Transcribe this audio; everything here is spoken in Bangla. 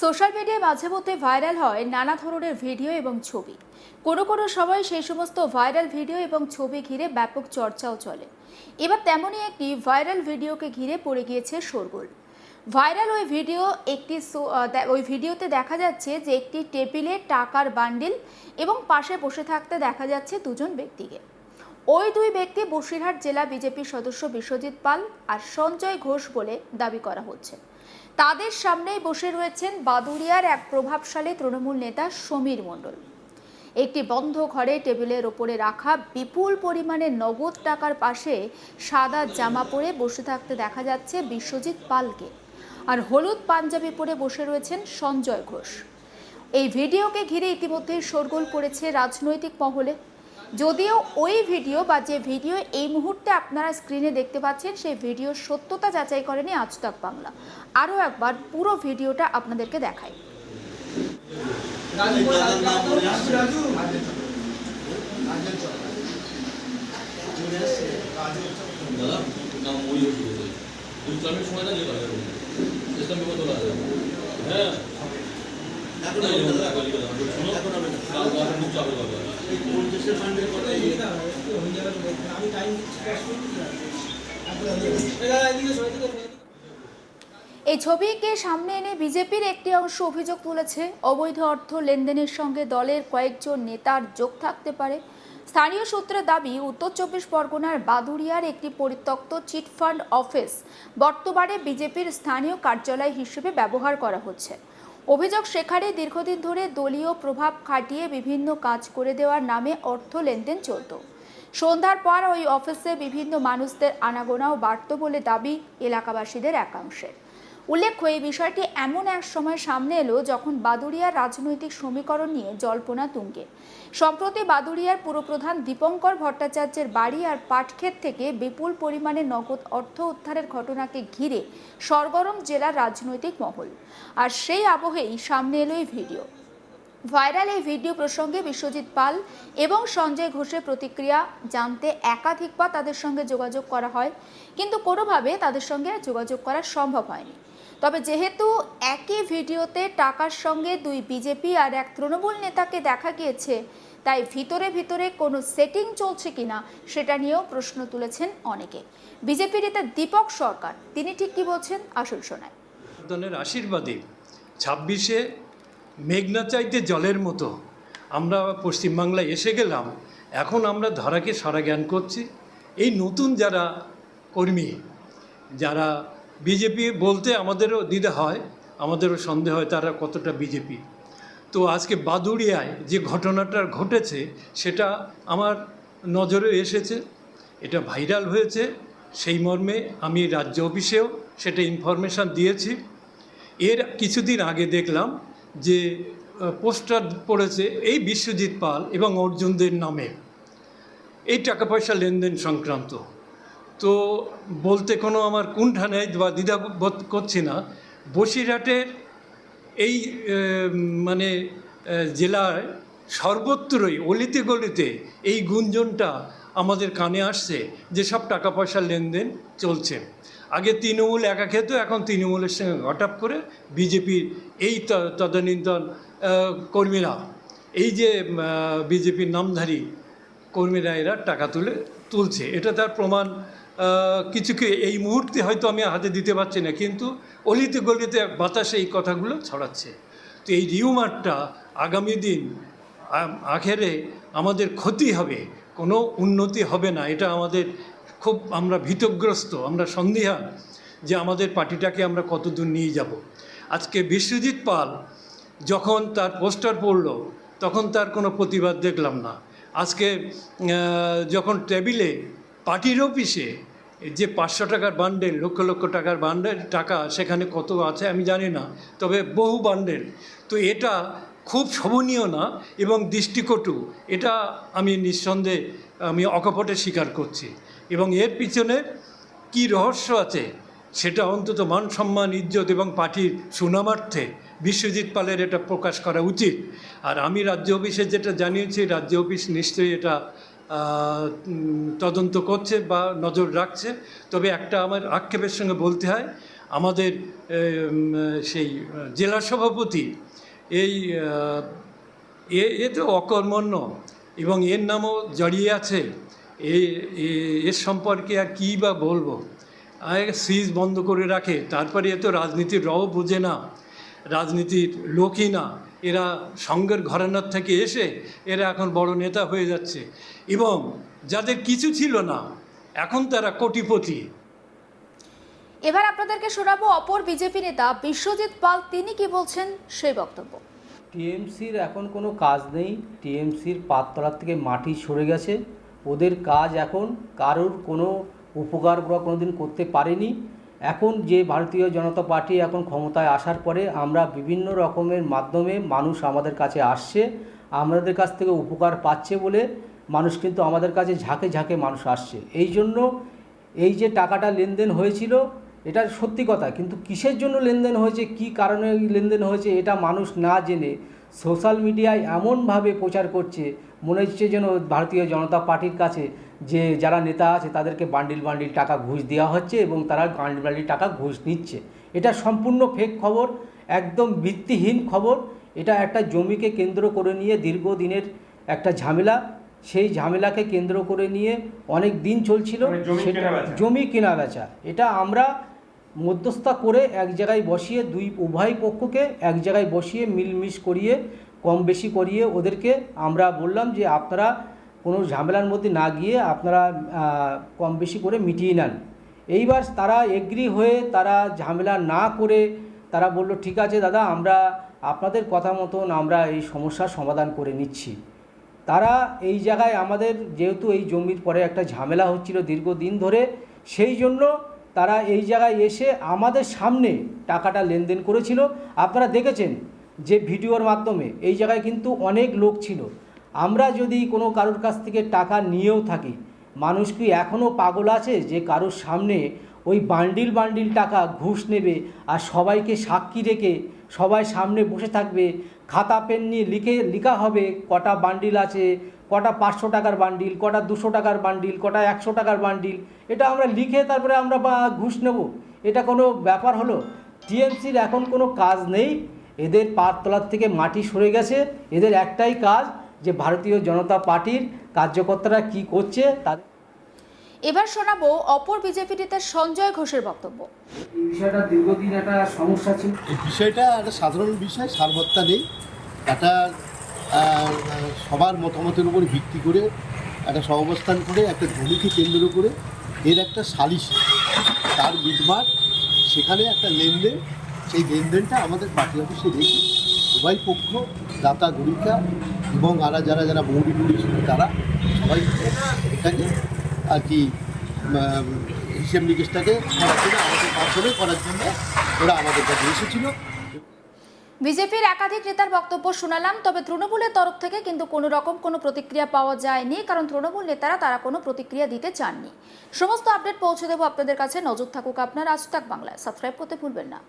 সোশ্যাল মিডিয়ায় মাঝে মধ্যে ভাইরাল হয় নানা ধরনের ভিডিও এবং ছবি। কোনো সময় সেই সমস্ত ভাইরাল ভিডিও এবং ছবি ঘিরে ব্যাপক চর্চাও চলে। এবার তেমনই একটি ভাইরাল ভিডিওকে ঘিরে পড়ে গিয়েছে শোরগোল। ভাইরাল ওই ভিডিওতে দেখা যাচ্ছে যে একটি টেবিলে টাকার বান্ডিল এবং পাশে বসে থাকতে দেখা যাচ্ছে দুজন ব্যক্তিকে। ওই দুই ব্যক্তি বসিরহাট জেলা বিজেপির সদস্য বিশ্বজিৎ পাল আর সঞ্জয় ঘোষ বলে দাবি করা হচ্ছে। তাদের সামনেই বসে রয়েছেন বাদুড়িয়ার এক প্রভাবশালী তৃণমূল নেতা সমীর মণ্ডল। একটি বন্ধ ঘরে টেবিলের ওপরে রাখা বিপুল পরিমাণে নগদ টাকার পাশে সাদা জামা পরে বসে থাকতে দেখা যাচ্ছে বিশ্বজিৎ পালকে, আর হলুদ পাঞ্জাবি পরে বসে রয়েছেন সঞ্জয় ঘোষ। এই ভিডিওকে ঘিরে ইতিমধ্যেই শোরগোল পড়েছে রাজনৈতিক মহলে। যদিও ওই ভিডিও বা যে ভিডিও এই মুহূর্তে আপনারা স্ক্রিনে দেখতে পাচ্ছেন সেই ভিডিওর সত্যতা যাচাই করেনি আজ তাক বাংলা। আরও একবার পুরো ভিডিওটা আপনাদেরকে দেখাই। এই ছবিকে সামনে এনে বিজেপির একটি অংশ অভিযোগ তুলেছে, অবৈধ অর্থ লেনদেনের সঙ্গে দলের কয়েকজন নেতার যোগ থাকতে পারে। স্থানীয় সূত্রের দাবি, উত্তর 24 পরগনার বাদুড়িয়ার একটি পরিত্যক্ত চিটফান্ড অফিস বর্তমানে বিজেপির স্থানীয় কার্যালয় হিসেবে ব্যবহার করা হচ্ছে। অভিযোগ, সেখানে দীর্ঘদিন ধরে দলীয় প্রভাব খাটিয়ে বিভিন্ন কাজ করে দেওয়ার নামে অর্থ লেনদেন চলত। সন্ধ্যার পর ওই অফিসে বিভিন্ন মানুষদের আনাগোনাও বাড়ত বলে দাবি এলাকাবাসীদের একাংশের। উল্লেখ্য, এই বিষয়টি এমন এক সময় সামনে এলো যখন বাদুড়িয়ার রাজনৈতিক সমীকরণ নিয়ে জল্পনা তুঙ্গে। সম্প্রতি বাদুড়িয়ার পুরপ্রধান দীপঙ্কর ভট্টাচার্যের বাড়ি আর পাটক্ষেত থেকে বিপুল পরিমাণে নগদ অর্থ উদ্ধারের ঘটনাকে ঘিরে সরগরম জেলার রাজনৈতিক মহল। আর সেই আবহেই সামনে এলো এই ভিডিও। ভাইরাল এই ভিডিও প্রসঙ্গে বিশ্বজিৎ পাল এবং সঞ্জয় ঘোষের প্রতিক্রিয়া জানতে একাধিকবার তাদের সঙ্গে যোগাযোগ করা হয়, কিন্তু কোনোভাবে তাদের সঙ্গে যোগাযোগ করা সম্ভব হয়নি। তবে যেহেতু একই ভিডিওতে টাকার সঙ্গে দুই বিজেপি আর এক তৃণমূল নেতাকে দেখা গিয়েছে, তাই ভিতরে ভিতরে কোনো সেটিং চলছে কিনা সেটা নিয়েও প্রশ্ন তুলেছেন অনেকে। বিজেপি নেতা দীপক সরকার তিনি ঠিক কি বলছেন আসল শোনায়। আশীর্বাদে 26-এ মেঘনা চাইতে জলের মতো আমরা পশ্চিমবাংলায় এসে গেলাম। এখন আমরা ধরাকে সারা জ্ঞান করছি। এই নতুন যারা কর্মী, যারা বিজেপি বলতে আমাদেরও দ্বিধা হয়, আমাদেরও সন্দেহ হয় তারা কতটা বিজেপি। তো আজকে বাদুড়িয়ায় যে ঘটনাটা ঘটেছে সেটা আমার নজরে এসেছে, এটা ভাইরাল হয়েছে। সেই মর্মে আমি রাজ্য অফিসেও সেটা ইনফরমেশান দিয়েছি। এর কিছুদিন আগে দেখলাম যে পোস্টার পড়েছে এই বিশ্বজিৎ পাল এবং অর্জুনদের নামে এই টাকা পয়সা লেনদেন সংক্রান্ত। তো বলতে কোনো আমার কুণ্ঠা নেই বা দ্বিধা বোধ করছি না। বসিরহাটের এই জেলার সর্বত্রই অলিতে গলিতে এই গুঞ্জনটা আমাদের কানে আসছে যে সব টাকা পয়সার লেনদেন চলছে। আগে তৃণমূল একা খেত, এখন তৃণমূলের সঙ্গে হঠাৎ করে বিজেপির এই তদানীন্তন কর্মীরা, এই যে বিজেপির নামধারী কর্মীরা এরা টাকা তুলছে। এটা তার প্রমাণ কিছুকে এই মুহূর্তে হয়তো আমি হাতে দিতে পারছি না, কিন্তু অলিতে গলিতে বাতাসে এই কথাগুলো ছড়াচ্ছে। তো এই রিউমারটা আগামী দিন আখেরে আমাদের ক্ষতি হবে, কোনো উন্নতি হবে না। এটা আমাদের খুব আমরা ভীতগ্রস্ত, আমরা সন্দিহান যে আমাদের পার্টিটাকে আমরা কতদূর নিয়ে যাব। আজকে বিশ্বজিৎ পাল যখন তার পোস্টার পড়ল তখন তার কোনো প্রতিবাদ দেখলাম না। আজকে যখন টেবিলে পার্টির অফিসে যে 500 টাকার বান্ডেল, লক্ষ লক্ষ টাকার বান্ডেল টাকা সেখানে কত আছে আমি জানি না, তবে বহু বান্ডেল। তো এটা খুব শোভনীয় না এবং দৃষ্টিকটু। এটা আমি নিঃসন্দেহে আমি অকপটে স্বীকার করছি। এবং এর পিছনে কি রহস্য আছে সেটা অন্তত মান সম্মান, ইজ্জত এবং পার্টির সুনামার্থে বিশ্বজিৎ পালের এটা প্রকাশ করা উচিত। আর আমি রাজ্য অফিসে যেটা জানিয়েছি, রাজ্য অফিস নিশ্চয়ই এটা তদন্ত করছে বা নজর রাখছে। তবে একটা আমার আক্ষেপের সঙ্গে বলতে হয়, আমাদের সেই জেলা সভাপতি এই এ তো অকর্মণ্য এবং এর নামও জড়িয়ে আছে। এর সম্পর্কে আর কী বা বলবো। সুইচ বন্ধ করে রাখে, তারপরে এ তো রাজনীতির রও বোঝে না, রাজনীতির লোকই না। এরা সঙ্গের ঘরানার থেকে এসে এরা এখন বড় নেতা হয়ে যাচ্ছে এবং যাদের কিছু ছিল না এখন তারা কোটিপতি। এবার আপনাদেরকে শোনাবো অপর বিজেপি নেতা বিশ্বজিৎ পাল, তিনি কি বলছেন সেই বক্তব্য। টিএমসির এখন কোনো কাজ নেই, টিএমসির পাততলার থেকে মাটি সরে গেছে। ওদের কাজ এখন কারোর কোনো উপকার ওরা কোনোদিন করতে পারেনি। এখন যে ভারতীয় জনতা পার্টি এখন ক্ষমতায় আসার পরে আমরা বিভিন্ন রকমের মাধ্যমে মানুষ আমাদের কাছে আসছে, আমাদের কাছ থেকে উপকার পাচ্ছে বলে মানুষ কিন্তু আমাদের কাছে ঝাঁকে ঝাঁকে মানুষ আসছে। এই জন্য এই যে টাকাটা লেনদেন হয়েছিল এটা সত্যি কথা, কিন্তু কিসের জন্য লেনদেন হয়েছে, কি কারণে লেনদেন হয়েছে এটা মানুষ না জেনে সোশ্যাল মিডিয়ায় এমনভাবে প্রচার করছে মনে হচ্ছে যেন ভারতীয় জনতা পার্টির কাছে যে যারা নেতা আছে তাদেরকে বান্ডিল বান্ডিল টাকা ঘুষ দেওয়া হচ্ছে এবং তারা বান্ডিল বান্ডিল টাকা ঘুষ নিচ্ছে। এটা সম্পূর্ণ ফেক খবর, একদম ভিত্তিহীন খবর। এটা একটা জমিকে কেন্দ্র করে নিয়ে দীর্ঘদিনের একটা ঝামেলা, সেই ঝামেলাকে কেন্দ্র করে নিয়ে অনেক দিন চলছিল জমি কেনা বেচা। এটা আমরা মধ্যস্থতা করে এক জায়গায় বসিয়ে উভয় পক্ষকে এক জায়গায় বসিয়ে মিলমিশ করিয়ে কম বেশি করিয়ে ওদেরকে আমরা বললাম যে আপনারা কোনো ঝামেলার মধ্যে না গিয়ে আপনারা কম বেশি করে মিটিয়ে নেন। এইবার তারা এগ্রি হয়ে তারা ঝামেলা না করে তারা বলল ঠিক আছে দাদা, আমরা আপনাদের কথা মতন আমরা এই সমস্যার সমাধান করে নিচ্ছি। তারা এই জায়গায় আমাদের যেহেতু এই জমির পরে একটা ঝামেলা হচ্ছিল দীর্ঘদিন ধরে, সেই জন্য তারা এই জায়গায় এসে আমাদের সামনে টাকাটা লেনদেন করেছিল। আপনারা দেখেছেন যে ভিডিওর মাধ্যমে এই জায়গায় কিন্তু অনেক লোক ছিল। আমরা যদি কোনো কারোর কাছ থেকে টাকা নিয়েও থাকি, মানুষ কি এখনও পাগল আছে যে কারোর সামনে ওই বান্ডিল বান্ডিল টাকা ঘুষ নেবে আর সবাইকে সাক্ষী রেখে সবাই সামনে বসে থাকবে, খাতা পেন নিয়ে লেখা হবে কটা বান্ডিল আছে, কটা 500 টাকার বান্ডিল, কটা 200 টাকার বান্ডিল, কটা 100 টাকার বান্ডিল, এটা আমরা লিখে তারপরে আমরা ঘুষ নেব? এটা কোনো ব্যাপার হলো? টিএমসির এখন কোনো কাজ নেই, এদের পাততলার থেকে মাটি সরে গেছে। এদের একটাই কাজ যে ভারতীয় জনতা পার্টির কার্যকর্তারা কি করছে তাদের। এবার শোনাবো অপর বিজেপি নেতা সঞ্জয় ঘোষের বক্তব্য। এই বিষয়টা দীর্ঘদিন একটা সমস্যা ছিল। এই বিষয়টা একটা সাধারণ বিষয়, সারবত্তা নেই। একটা সবার মতামতের উপর ভিত্তি করে একটা সহাবস্থান করে একটা জমিকে কেন্দ্র করে এর একটা সালিশ, তার মিটমাট, সেখানে একটা লেনদেন, সেই লেনদেনটা আমাদের পার্টি অফিসে রেখে উভয় পক্ষ, দাতা গরিকা এবং যারা যারা মৌরি টুরি ছিল তারা সবাই এটাকে আর কি হিসেব নিকেশটাকে করার জন্য আমাদের মাধ্যমে করার জন্য ওরা আমাদের কাছে এসেছিল। বিজেপির একাধিক নেতার বক্তব্য শোনালাম, তবে তৃণমূলের তরফ থেকে কিন্তু কোনো রকম কোনো প্রতিক্রিয়া পাওয়া যায়নি, কারণ তৃণমূল নেতারা তারা কোনো প্রতিক্রিয়া দিতে চাননি। সমস্ত আপডেট পৌঁছে দেবো আপনাদের কাছে। নজর থাকুক আপনার আজ তাক বাংলায়। সাবস্ক্রাইব করতে ভুলবেন না।